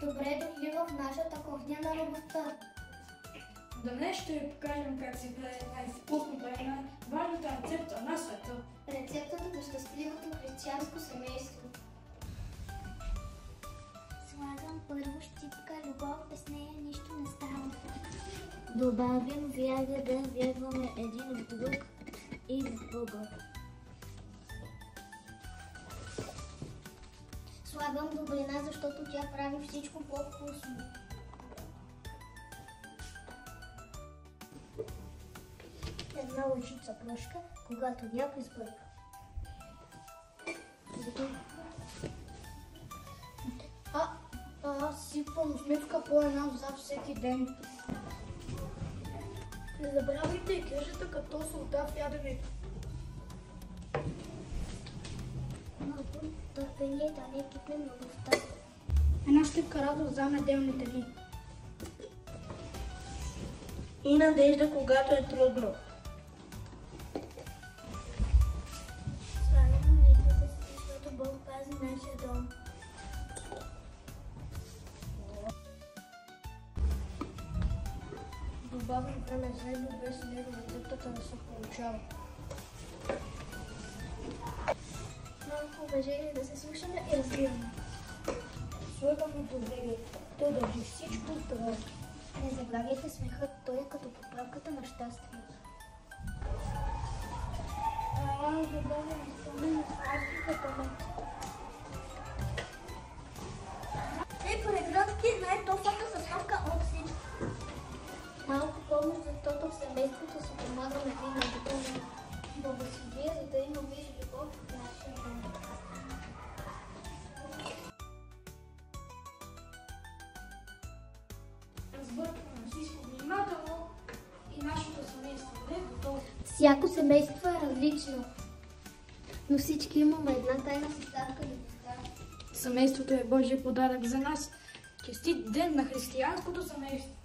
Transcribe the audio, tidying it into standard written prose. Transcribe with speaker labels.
Speaker 1: Добре дошли в нашата кухня на любовта.
Speaker 2: Днес ще ви покажем как се прави най-вкусната и най-важната рецепта на света.
Speaker 1: Рецептата за щастливото християнско семейство. Слагам първо щипка любов, без нея нищо не става.
Speaker 3: Добавям вяга да вярваме един в друг и в Бога.
Speaker 1: Слагам добрина, защото тя прави всичко по-вкусно.
Speaker 3: Една лъжица прошка, когато някой сбърка.
Speaker 2: Аз сипвам сметка по една за всеки ден. Не забравяйте и кажете като солта в яденето.
Speaker 1: Малко търпение да не кипнем любовта.
Speaker 2: Една щипка радост за неделните дни. И надежда, когато е трудно.
Speaker 1: Слагам молитвата си, защото Бог пази нашия дом.
Speaker 2: Добавям време заедно, без него рецептата не се получава.
Speaker 1: Малко уважение да се слушаме и разбираме.
Speaker 2: Слагам и доверие. Той държи всичко здраво.
Speaker 1: Не забравяйте смехът, той е като поправката на щастието.
Speaker 2: Добавям витамин в томат.
Speaker 1: Прегръдки най-топлата съставка от всичко. Малко помощ, защото в семейството се помагаме един на друг. Благословие, за да има мир и любов в нашия дом.
Speaker 2: Разбъркваме всичко внимателно и нашето семейство е готово.
Speaker 1: Всяко семейство е различно, но всички имаме една тайна съставка любовта.
Speaker 2: Семейството е Божий подарък за нас. Честит ден на християнското семейство!